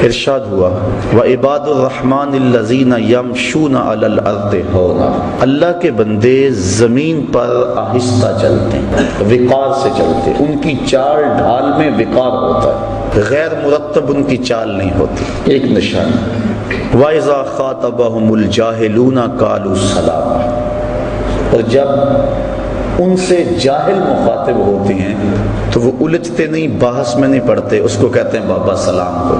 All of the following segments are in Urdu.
ارشاد ہوا وعباد الرحمن الذین یمشون علی الارض ہونا، اللہ کے بندے زمین پر آہستہ چلتے ہیں، وقار سے چلتے ہیں، ان کی چال ڈھال میں وقار ہوتا ہے، غیر مرتب ان کی چال نہیں ہوتی، ایک نشانی۔ وَإِذَا خَاطَبَهُمُ الْجَاهِلُونَ قَالُوا سَلَامًا، اور جب ان سے جاہل مخاطب ہوتے ہیں تو وہ الجھتے نہیں، بحث میں نہیں پڑتے، اس کو کہتے ہیں بابا سلام کو۔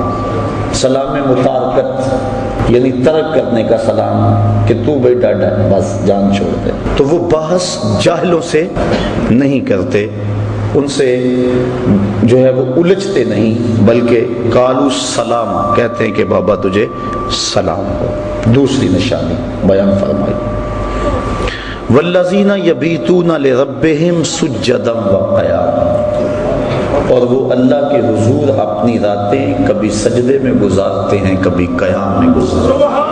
سلام میں متارکت یعنی ترک کرنے کا سلام، کہ تو بھائی ڈاڈا بس جان چھوڑ دے، تو وہ بحث جاہلوں سے نہیں کرتے، ان سے جو ہے وہ الجھتے نہیں، بلکہ قالوا سلام کہتے ہیں کہ بابا تجھے سلام ہو۔ دوسری نشانی بیان فرمائی والذین یبیتون لربہم سجدا وقیاما، اور وہ اللہ کے حضور اپنی راتیں کبھی سجدے میں گزارتے ہیں، کبھی قیام میں گزارتے ہیں،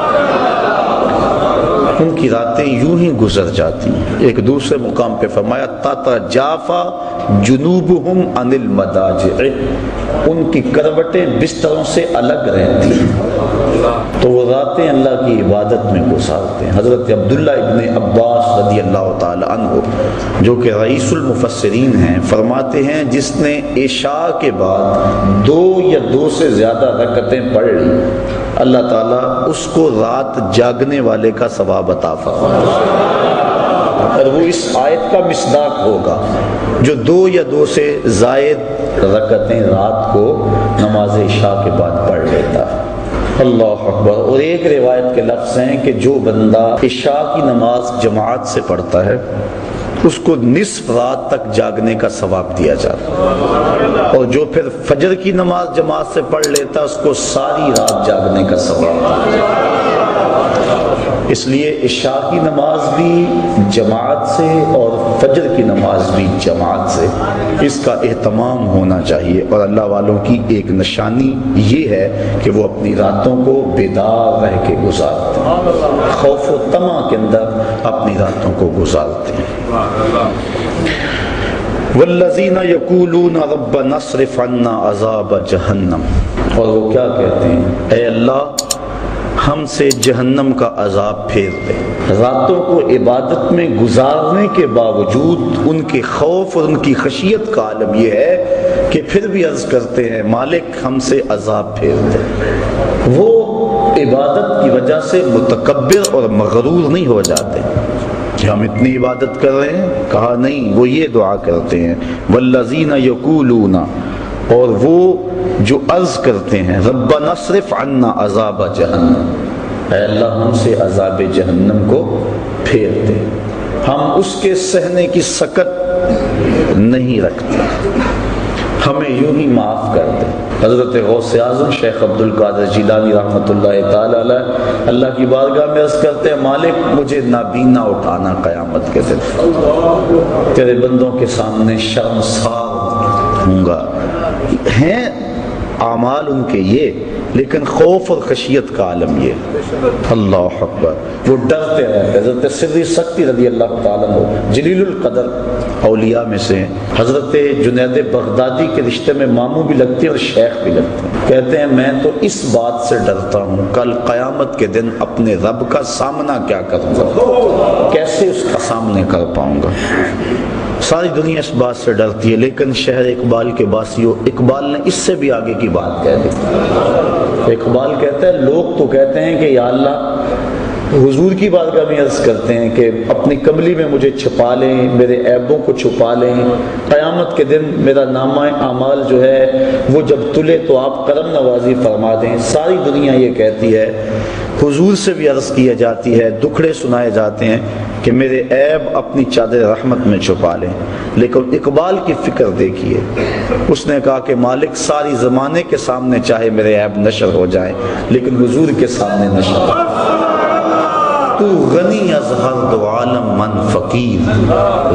ان کی راتیں یوں ہی گزر جاتی ہیں۔ ایک دوسرے مقام پہ فرمایا تتجافی جنوبہم عن المضاجع، ان کی کروٹیں بستروں سے الگ رہتی ہیں، تو وہ راتیں اللہ کی عبادت میں گزارتے ہیں۔ حضرت عبداللہ ابن عباس رضی اللہ تعالی عنہ جو کہ رئیس المفسرین ہیں، فرماتے ہیں جس نے عشاء کے بعد 2 یا 2 سے زیادہ رکعتیں پڑھ لی، اللہ تعالیٰ اس کو رات جاگنے والے کا ثواب عطا فرمائے، اور وہ اس آیت کا مصداق ہوگا جو 2 یا 2 سے زائد رکعتیں رات کو نماز عشاء کے بعد پڑھ لیتا ہے۔ اللہ اکبر۔ اور ایک روایت کے لفظ ہیں کہ جو بندہ عشاء کی نماز جماعت سے پڑھتا ہے اس کو نصف رات تک جاگنے کا ثواب دیا جاتا ہے، اور جو پھر فجر کی نماز جماعت سے پڑھ لیتا ہے اس کو ساری رات جاگنے کا ثواب دیا جاتا ہے۔ اس لیے عشاء کی نماز بھی جماعت سے اور فجر کی نماز بھی جماعت سے، اس کا اہتمام ہونا چاہیے۔ اور اللہ والوں کی ایک نشانی یہ ہے کہ وہ اپنی راتوں کو بیدار رہ کے گزارتے ہیں، خوف و طمع کے اندر اپنی راتوں کو گزارتے ہیں۔ والذین یقولون ربنا اصرف عنا عذاب جہنم، اور وہ کیا کہتے ہیں اے اللہ ہم سے جہنم کا عذاب پھیر دے۔ راتوں کو عبادت میں گزارنے کے باوجود ان کے خوف اور ان کی خشیت کا عالم یہ ہے کہ پھر بھی عرض کرتے ہیں مالک ہم سے عذاب پھیر دے۔ وہ عبادت کی وجہ سے متکبر اور مغرور نہیں ہو جاتے کہ ہم اتنی عبادت کر رہے ہیں، کہا نہیں، وہ یہ دعا کرتے ہیں والذین یقولون، اور وہ جو عرض کرتے ہیں ربنا اصرف عنا عذاب جہنم، اے اللہ ہم سے عذاب جہنم کو پھیر دے، ہم اس کے سہنے کی سکت نہیں رکھتے، ہمیں یوں ہی معاف کر دے۔ حضرت غوث اعظم شیخ عبد القادر جیلانی رحمۃ اللہ تعالی علیہ اللہ کی بارگاہ میں عرض کرتے ہیں مالک مجھے نابینا اٹھانا قیامت کے دن، تیرے بندوں کے سامنے شرمسار ہوں گا۔ ہیں اعمال ان کے یہ، لیکن خوف اور خشیت کا عالم یہ۔ اللہ اکبر۔ وہ ڈرتے رہتے۔ حضرت سری سکتی رضی اللہ تعالیٰ عنہ جلیل القدر اولیاء میں سے، حضرت جنید بغدادی کے رشتے میں ماموں بھی لگتے ہیں اور شیخ بھی لگتے ہیں، کہتے ہیں میں تو اس بات سے ڈرتا ہوں کل قیامت کے دن اپنے رب کا سامنا کیا کروں گا، کیسے اس کا سامنے کر پاؤں گا۔ ساری دنیا اس بات سے ڈرتی ہے، لیکن شہر اقبال کے باسیوں، اقبال نے اس سے بھی آگے کی بات کہہ دی۔ اقبال کہتا ہے لوگ تو کہتے ہیں کہ یا اللہ حضور کی بارگاہ میں عرض کرتے ہیں کہ اپنی کملی میں مجھے چھپا لیں، میرے عیبوں کو چھپا لیں، قیامت کے دن میرا نامہ اعمال جو ہے وہ جب تلے تو آپ کرم نوازی فرما دیں۔ ساری دنیا یہ کہتی ہے، حضور سے بھی عرض کیا جاتی ہے، دکھڑے سنائے جاتے ہیں کہ میرے عیب اپنی چادر رحمت میں چھپا لیں، لیکن اقبال کی فکر دیکھیے، اس نے کہا کہ مالک ساری زمانے کے سامنے چاہے میرے عیب نشر ہو جائیں لیکن حضور کے سامنے نشر ہو۔ تو غنی از ہر دو عالم من فقیر،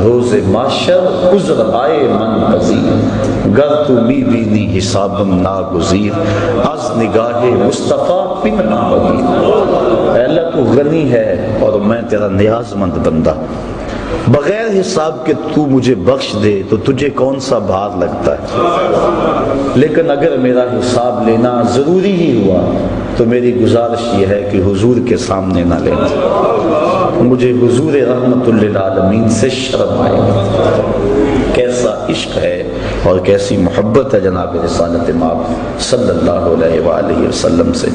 روز محشر عذر آئے من پذیر، گر تو می بینی حسابم ناگزیر، از نگاہ مصطفیٰ پنہاں بدیر۔ اے اللہ تو غنی ہے اور میں تیرا نیاز مند بندہ، بغیر حساب کے تو مجھے بخش دے تو تجھے کون سا بھار لگتا ہے، لیکن اگر میرا حساب لینا ضروری ہی ہوا تو میری گزارش یہ ہے کہ حضور کے سامنے نہ لینا، مجھے حضور رحمت للعالمین سے شرم آئے گا۔ کیسا عشق ہے اور کیسی محبت ہے جناب رسالت مآب صلی اللہ علیہ وآلہ وسلم سے۔